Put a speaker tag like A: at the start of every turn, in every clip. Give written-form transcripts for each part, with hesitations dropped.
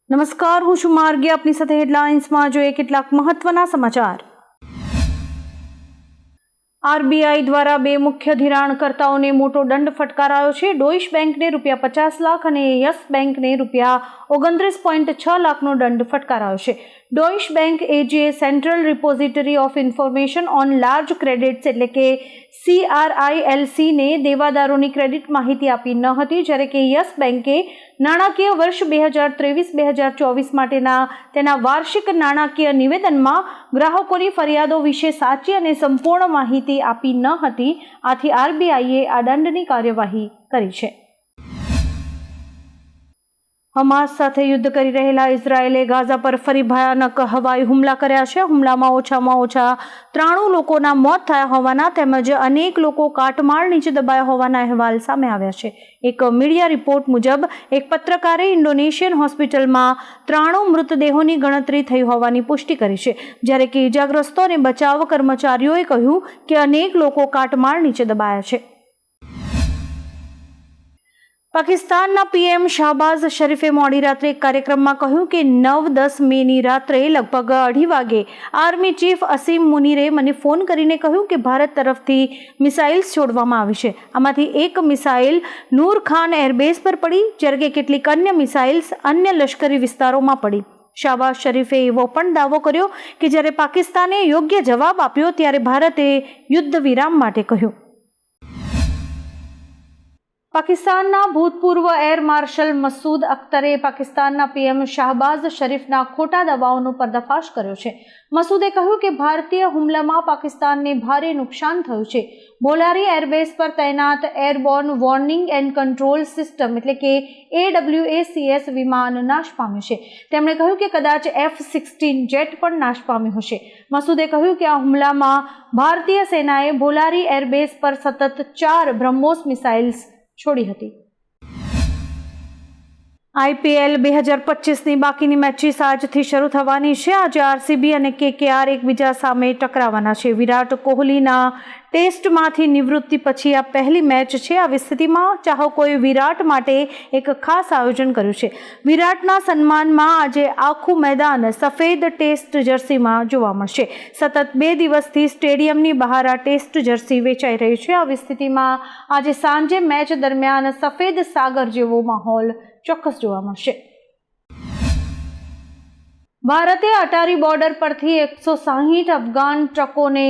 A: નમસ્કાર, હું છું માર્ગી. આપની સાથે હેડલાઇન્સમાં જોઈએ કેટલાક મહત્વના સમાચાર. આરબીઆઈ દ્વારા બે મુખ્ય ધિરાણકર્તાઓને મોટો દંડ ફટકારાયો છે. ડોઇશ બેંકને ₹50 લાખ અને યસ બેંકને ₹29.6 લાખનો દંડ ફટકારાયો છે. ડોઇશ બેંક એજીએ central repository of information on large credits એટલે કે CRILCને દેવાદારોની ક્રેડિટ માહિતી આપી ન હતી, જ્યારે કે યસ બેંકે નાણાકીય વર્ષ 2023-2024 માટેના તેના વાર્ષિક નાણાકીય નિવેદનમાં ગ્રાહકોની ફરિયાદો વિશે સાચી અને સંપૂર્ણ માહિતી આપી ન હતી. આથી આરબીઆઈએ આ દંડની કાર્યવાહી કરી છે. હમાસ સાથે યુદ્ધ કરી રહેલા ઇઝરાયેલે ગાઝા પર ફરી ભયાનક હવાઈ હુમલા કર્યા છે. હુમલામાં ઓછામાં ઓછા 93 લોકોના મોત થયા હોવાના તેમજ અનેક લોકો કાટમાળ નીચે દબાયા હોવાના અહેવાલ સામે આવ્યા છે. એક મીડિયા રિપોર્ટ મુજબ એક પત્રકારે ઇન્ડોનેશિયન હોસ્પિટલમાં 93 મૃતદેહોની ગણતરી થઈ હોવાની પુષ્ટિ કરી છે, જ્યારે કે ઇજાગ્રસ્તો અને બચાવ કર્મચારીઓએ કહ્યું કે અનેક લોકો કાટમાળ નીચે દબાયા છે. પાકિસ્તાનના પીએમ શાહબાઝ શરીફે મોડી રાત્રે એક કાર્યક્રમમાં કહ્યું કે 9-10 મેની રાત્રે લગભગ 2:30 વાગે આર્મી ચીફ અસીમ મુનીરે મને ફોન કરીને કહ્યું કે ભારત તરફથી મિસાઇલ્સ છોડવામાં આવી છે. આમાંથી એક મિસાઇલ નૂર ખાન એરબેઝ પર પડી, જ્યારે કે કેટલીક અન્ય મિસાઇલ્સ અન્ય લશ્કરી વિસ્તારોમાં પડી. શાહબાઝ શરીફે એવો પણ દાવો કર્યો કે જ્યારે પાકિસ્તાને યોગ્ય જવાબ આપ્યો ત્યારે ભારતે યુદ્ધ વિરામ માટે કહ્યું. પાકિસ્તાનના ભૂતપૂર્વ એર માર્શલ મસૂદ અખ્તરે પાકિસ્તાનના પીએમ શાહબાઝ શરીફના ખોટા દાવાઓનો પર્દાફાશ કર્યો છે. મસૂદે કહ્યું કે ભારતીય હુમલામાં પાકિસ્તાનને ભારે નુકસાન થયું છે. બોલારી એરબેઝ પર તૈનાત airborne warning and control system એટલે કે AWACS વિમાન નાશ પામ્યું છે. તેમણે કહ્યું કે કદાચ F-16 જેટ પણ નાશ પામ્યું હશે. મસૂદે કહ્યું કે આ હુમલામાં ભારતીય સેનાએ બોલારી એરબેઝ પર સતત 4 બ્રહ્મોસ મિસાઇલ્સ છોડી હતી. IPL 2025ની બાકીની મેચીસ આજથી શરૂ થવાની છે. આજે RCB અને KKR એકબીજા સામે ટકરાવાના છે. વિરાટ કોહલીના ટેસ્ટમાંથી નિવૃત્તિ પછી આ પહેલી મેચ છે. આવી સ્થિતિમાં ચાહકોએ વિરાટ માટે એક ખાસ આયોજન કર્યું છે. વિરાટના સન્માનમાં આજે આખું મેદાન સફેદ ટેસ્ટ જર્સીમાં જોવા મળશે. સતત 2 દિવસથી સ્ટેડિયમની બહાર આ ટેસ્ટ જર્સી વેચાઈ રહી છે. આવી સ્થિતિમાં આજે સાંજે મેચ દરમિયાન સફેદ સાગર જેવો માહોલ ચોક્કસ જોવા મળશે. ભારતે અટારી બોર્ડર પરથી 160 અફઘાન ટ્રકોને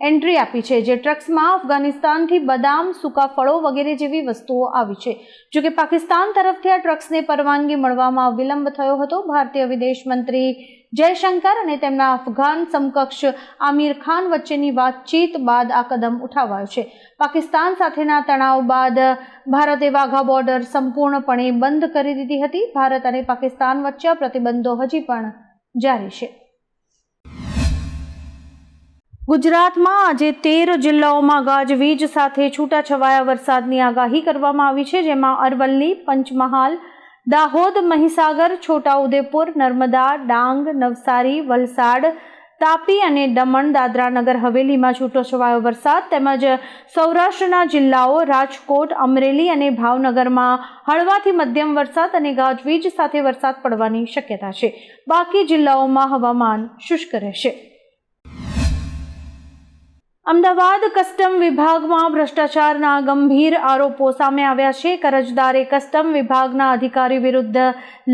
A: એન્ટ્રી આપી છે, જે ટ્રક્સમાં અફઘાનિસ્તાનથી બદામ, સૂકા ફળો વગેરે જેવી વસ્તુઓ આવી છે. જોકે પાકિસ્તાન તરફથી આ ટ્રક્સને પરવાનગી મળવામાં વિલંબ થયો હતો. ભારતીય વિદેશ મંત્રી જયશંકર અને તેમના અફઘાન સમકક્ષ આમિર ખાન વચ્ચેની વાતચીત બાદ આ કદમ ઉઠાવાયો છે. પાકિસ્તાન સાથેના તણાવ બાદ ભારતે વાઘા બોર્ડર સંપૂર્ણપણે બંધ કરી દીધી હતી. ભારત અને પાકિસ્તાન વચ્ચે પ્રતિબંધો હજી પણ જારી છે. ગુજરાતમાં આજે 13 જિલ્લાઓમાં ગાજવીજ સાથે છૂટાછવાયા વરસાદની આગાહી કરવામાં આવી છે, જેમાં અરવલ્લી, પંચમહાલ, દાહોદ, મહીસાગર, છોટાઉદેપુર, નર્મદા, ડાંગ, નવસારી, વલસાડ, તાપી અને દમણ, દાદરા નગર હવેલીમાં છૂટોછવાયો વરસાદ તેમજ સૌરાષ્ટ્રના જિલ્લાઓ રાજકોટ, અમરેલી અને ભાવનગરમાં હળવાથી મધ્યમ વરસાદ અને ગાજવીજ સાથે વરસાદ પડવાની શક્યતા છે. બાકી જિલ્લાઓમાં હવામાન શુષ્ક રહેશે. અમદાવાદ કસ્ટમ વિભાગમાં ભ્રષ્ટાચારના ગંભીર આરોપો સામે આવ્યા છે. કરજદારે કસ્ટમ વિભાગના અધિકારી વિરુદ્ધ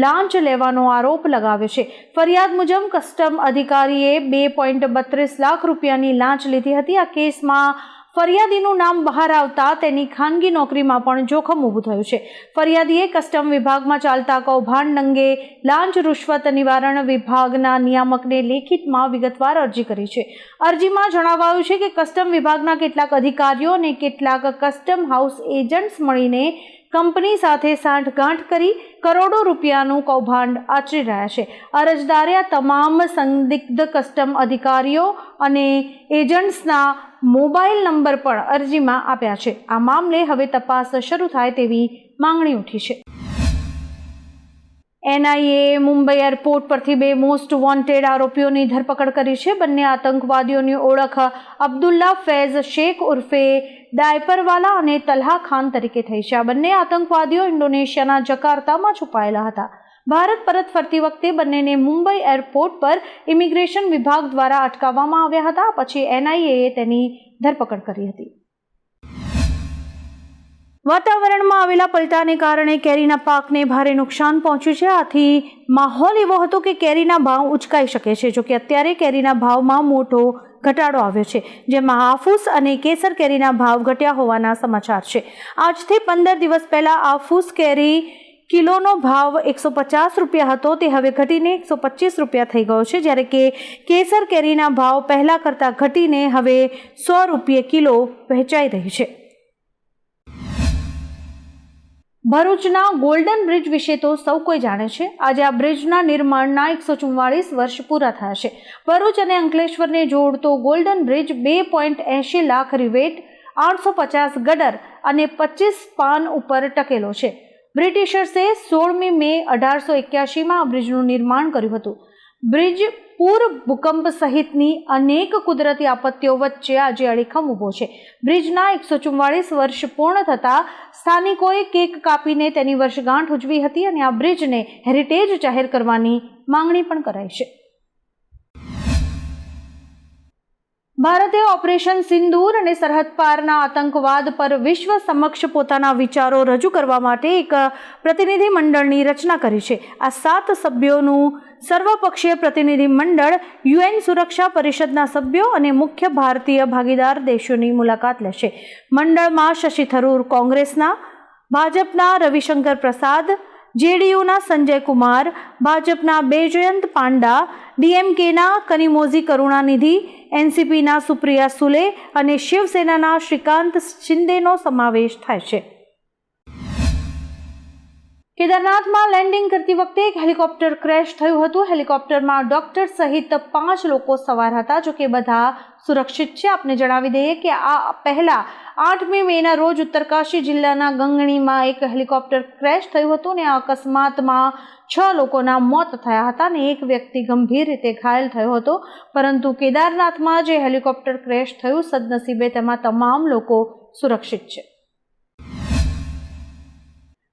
A: લાંચ લેવાનો આરોપ લગાવ્યો છે. ફરિયાદ મુજબ કસ્ટમ અધિકારીએ 2.32 લાખ રૂપિયાની લાંચ લીધી હતી. આ કેસમાં ફરિયાદીનું નામ બહાર આવતા તેની ખાનગી નોકરીમાં પણ જોખમ ઊભું થયું છે. ફરિયાદીએ કસ્ટમ વિભાગમાં ચાલતા કૌભાંડ અંગે લાંચ રૂશ્વત નિવારણ વિભાગના નિયામકને લેખિતમાં વિગતવાર અરજી કરી છે. અરજીમાં જણાવાયું છે કે કસ્ટમ વિભાગના કેટલાક અધિકારીઓ અને કેટલાક કસ્ટમ હાઉસ એજન્ટ્સ મળીને કંપની સાથે સાંઠગાંઠ કરી કરોડો રૂપિયાનું કૌભાંડ આચરી રહ્યા છે. અરજદારે આ તમામ સંદિગ્ધ કસ્ટમ અધિકારીઓ અને એજન્ટ્સના મોબાઈલ નંબર પણ અરજીમાં આપ્યા છે. આ મામલે હવે તપાસ શરૂ થાય તેવી માંગણી ઉઠી છે. NIA મુંબઈ એરપોર્ટ પરથી 2 મોસ્ટ વોન્ટેડ આરોપીઓની ધરપકડ કરી છે. બંને આતંકવાદીઓની ઓળખ અબ્દુલ્લા ફૈઝ શેખ ઉર્ફે ડાયપરવાલા અને તલ્હા ખાન તરીકે થઈ છે. આ બંને આતંકવાદીઓ ઇન્ડોનેશિયાના જકાર્તામાં છુપાયેલા હતા. ભારત પરત ફરતી વખતે બંનેને મુંબઈ એરપોર્ટ પર ઇમિગ્રેશન વિભાગ દ્વારા અટકાવવામાં આવ્યા હતા. પછી NIA તેની ધરપકડ કરી હતી. વાતાવરણમાં આવેલા પલટાને કારણે કેરીના પાકને ભારે નુકસાન પહોંચ્યું છે. આથી માહોલ એવો હતો કે કેરીના ભાવ ઉચકાઈ શકે છે. જોકે અત્યારે કેરીના ભાવમાં મોટો ઘટાડો આવ્યો છે, જેમાં હાફૂસ અને કેસર કેરીના ભાવ ઘટ્યા હોવાના સમાચાર છે. આજથી 15 દિવસ પહેલા હાફૂસ કેરી કિલોનો ભાવ 150 રૂપિયા હતો, તે હવે ઘટીને 125 રૂપિયા થઈ ગયો છે, જ્યારે કે કેસર કેરીના ભાવ પહેલા કરતાં ઘટીને હવે 100 રૂપિયે કિલો વહેંચાઈ રહી છે. ભરૂચના ગોલ્ડન બ્રિજ વિશે તો સૌ કોઈ જાણે છે. આજે આ બ્રિજના નિર્માણના 144 વર્ષ પૂરા થયા છે. ભરૂચ અને અંકલેશ્વરને જોડતો ગોલ્ડન બ્રિજ 2.80 લાખ રિવેટ, 850 ગટર અને 25 સ્પાન ઉપર ટકેલો છે. બ્રિટિશર્સે 16મી મે 1881માં આ બ્રિજનું નિર્માણ કર્યું હતું. બ્રિજ પૂર, ભૂકંપ સહિતની અનેક કુદરતી આપત્તિઓ વચ્ચે આજે અડીખમ ઊભો છે. બ્રિજના 144 વર્ષ પૂર્ણ થતાં સ્થાનિકોએ કેક કાપીને તેની વર્ષગાંઠ ઉજવી હતી અને આ બ્રિજને હેરિટેજ જાહેર કરવાની માંગણી પણ કરાઈ છે. ભારતે ઓપરેશન સિંદૂર અને સરહદ પારના આતંકવાદ પર વિશ્વ સમક્ષ પોતાના વિચારો રજૂ કરવા માટે એક પ્રતિનિધિ મંડળની રચના કરી છે. આ 7 સભ્યોનું સર્વપક્ષીય પ્રતિનિધિ મંડળ UN સુરક્ષા પરિષદના સભ્યો અને મુખ્ય ભારતીય ભાગીદાર દેશોની મુલાકાત લેશે. મંડળમાં શશી થરૂર કોંગ્રેસના, ભાજપના રવિશંકર પ્રસાદ, JDUના સંજય કુમાર, ભાજપના બેજયંત પાંડા, DMKના કનિમોઝી કરુણાનિધિ, NCPના સુપ્રિયા સુલે અને શિવસેનાના શ્રીકાંત શિંદેનો સમાવેશ થાય છે. કેદારનાથમાં લેન્ડિંગ કરતી વખતે એક હેલિકોપ્ટર ક્રેશ થયું હતું. હેલિકોપ્ટરમાં ડોક્ટર સહિત 5 લોકો સવાર હતા. જોકે બધા સુરક્ષિત છે. આપને જણાવી દઈએ કે આ પહેલા 8મી મેના રોજ ઉત્તરકાશી જિલ્લાના ગંગણીમાં એક હેલિકોપ્ટર ક્રેશ થયું હતું અને આ અકસ્માતમાં 6 લોકોના મોત થયા હતા અને એક વ્યક્તિ ગંભીર રીતે ઘાયલ થયો હતો. પરંતુ કેદારનાથમાં જે હેલિકોપ્ટર ક્રેશ થયું, સદનસીબે તેમાં તમામ લોકો સુરક્ષિત છે.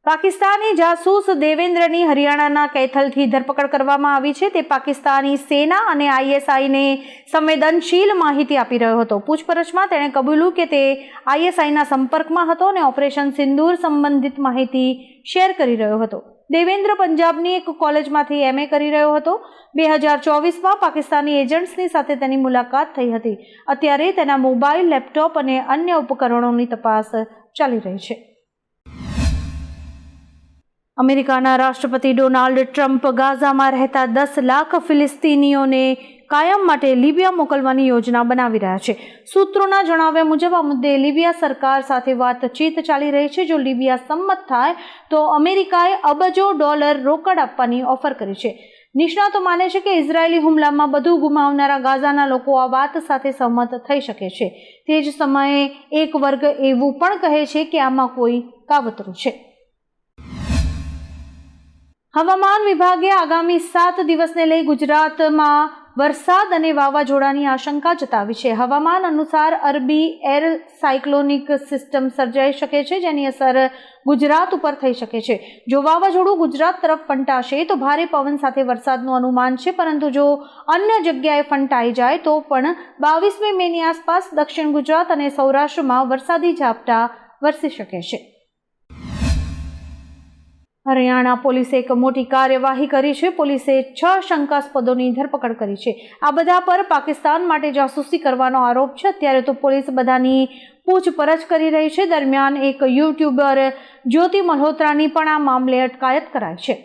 A: પાકિસ્તાની જાસૂસ દેવેન્દ્રની હરિયાણાના કૈથલથી ધરપકડ કરવામાં આવી છે. તે પાકિસ્તાની સેના અને ISIને સંવેદનશીલ માહિતી આપી રહ્યો હતો. પૂછપરછમાં તેણે કબૂલ્યું કે તે ISIના સંપર્કમાં હતો અને ઓપરેશન સિંદૂર સંબંધિત માહિતી શેર કરી રહ્યો હતો. દેવેન્દ્ર પંજાબની એક કોલેજમાંથી MA કરી રહ્યો હતો. 2024માં પાકિસ્તાની એજન્ટ્સની સાથે તેની મુલાકાત થઈ હતી. અત્યારે તેના મોબાઈલ, લેપટોપ અને અન્ય ઉપકરણોની તપાસ ચાલી રહી છે. અમેરિકાના રાષ્ટ્રપતિ ડોનાલ્ડ ટ્રમ્પ ગાઝામાં રહેતા 10 લાખ ફિલિસ્તીનીઓને કાયમ માટે લિબિયા મોકલવાની યોજના બનાવી રહ્યા છે. સૂત્રોના જણાવ્યા મુજબ આ મુદ્દે લિબિયા સરકાર સાથે વાતચીત ચાલી રહી છે. જો લિબિયા સંમત થાય તો અમેરિકાએ અબજો ડોલર રોકડ આપવાની ઓફર કરી છે. નિષ્ણાતો માને છે કે ઇઝરાયેલી હુમલામાં બધું ગુમાવનારા ગાઝાના લોકો આ વાત સાથે સહમત થઈ શકે છે. તે જ સમયે એક વર્ગ એવું પણ કહે છે કે આમાં કોઈ કાવતરું છે. હવામાન વિભાગે આગામી 7 દિવસને લઈ ગુજરાતમાં વરસાદ અને વાવાઝોડાની આશંકા જતાવી છે. હવામાન અનુસાર અરબી એર સાયક્લોનિક સિસ્ટમ સર્જાઈ શકે છે, જેની અસર ગુજરાત ઉપર થઈ શકે છે. જો વાવાઝોડું ગુજરાત તરફ ફંટાશે તો ભારે પવન સાથે વરસાદનું અનુમાન છે, પરંતુ જો અન્ય જગ્યાએ ફંટાઈ જાય તો પણ 22મી મેની આસપાસ દક્ષિણ ગુજરાત અને સૌરાષ્ટ્રમાં વરસાદી ઝાપટા વરસી શકે છે. હરિયાણા પોલીસે એક મોટી કાર્યવાહી કરી છે. પોલીસે 6 શંકાસ્પદોની ધરપકડ કરી છે. આ બધા પર પાકિસ્તાન માટે જાસૂસી કરવાનો આરોપ છે. અત્યારે તો પોલીસ બધાની પૂછપરછ કરી રહી છે. દરમિયાન એક યુટ્યુબર જ્યોતિ મલ્હોત્રાની પણ આ મામલે અટકાયત કરાઈ છે.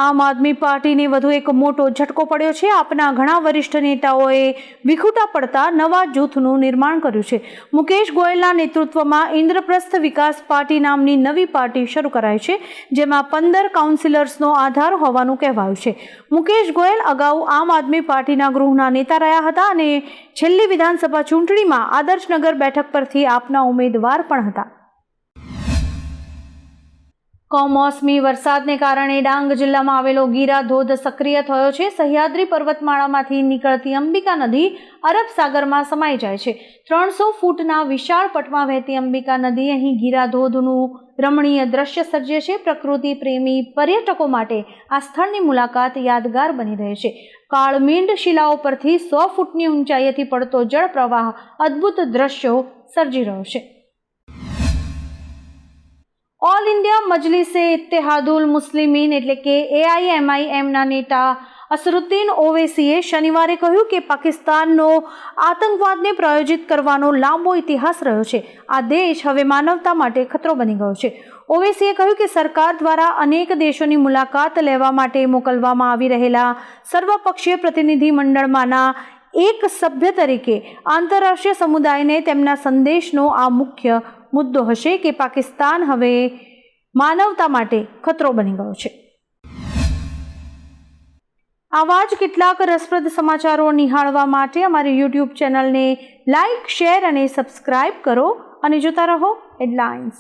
A: આમ આદમી પાર્ટીને વધુ એક મોટો ઝટકો પડ્યો છે. આપના ઘણા વરિષ્ઠ નેતાઓએ વિખૂટા પડતા નવા જૂથનું નિર્માણ કર્યું છે. મુકેશ ગોયલના નેતૃત્વમાં ઇન્દ્રપ્રસ્થ વિકાસ પાર્ટી નામની નવી પાર્ટી શરૂ કરાઈ છે, જેમાં 15 કાઉન્સિલર્સનો આધાર હોવાનું કહેવાયું છે. મુકેશ ગોયલ અગાઉ આમ આદમી પાર્ટીના ગૃહના નેતા રહ્યા હતા અને છેલ્લી વિધાનસભા ચૂંટણીમાં આદર્શનગર બેઠક પરથી આપના ઉમેદવાર પણ હતા. કમોસમી વરસાદને કારણે ડાંગ જિલ્લામાં આવેલો ગીરા ધોધ સક્રિય થયો છે. સહ્યાદ્રી પર્વતમાળામાંથી નીકળતી અંબિકા નદી અરબ સાગરમાં સમાઈ જાય છે. 300 ફૂટના વિશાળ પટમાં વહેતી અંબિકા નદી અહીં ગીરા ધોધનું રમણીય દ્રશ્ય સર્જે છે. પ્રકૃતિ પ્રેમી પર્યટકો માટે આ સ્થળની મુલાકાત યાદગાર બની રહે છે. કાળમીંડ શિલાઓ પરથી 100 ફૂટની ઊંચાઈએથી પડતો જળ પ્રવાહ અદ્ભુત દ્રશ્યો સર્જી રહ્યો છે. ઓલ ઇન્ડિયા મજલિસે ઇત્તેહાદુલ મુસ્લિમીન એટલે કે AIMIMના નેતા અસરુદ્દીન ઓવૈસીએ શનિવારે કહ્યું કે પાકિસ્તાનનો આતંકવાદને પ્રાયોજિત કરવાનો લાંબો ઇતિહાસ રહ્યો છે. આ દેશ હવે માનવતા માટે ખતરો બની ગયો છે. ઓવૈસીએ કહ્યું કે સરકાર દ્વારા અનેક દેશોની મુલાકાત લેવા માટે મોકલવામાં આવી રહેલા સર્વપક્ષીય પ્રતિનિધિ મંડળમાંના એક સભ્ય તરીકે આંતરરાષ્ટ્રીય સમુદાયને તેમના સંદેશનો આ મુખ્ય મુદ્દો હશે કે પાકિસ્તાન હવે માનવતા માટે ખતરો બની ગયો છે. આવા જ કેટલાક રસપ્રદ સમાચારો નિહાળવા માટે અમારી YouTube ચેનલને લાઇક, શેર અને સબસ્ક્રાઇબ કરો અને જોતા રહો હેડલાઇન્સ.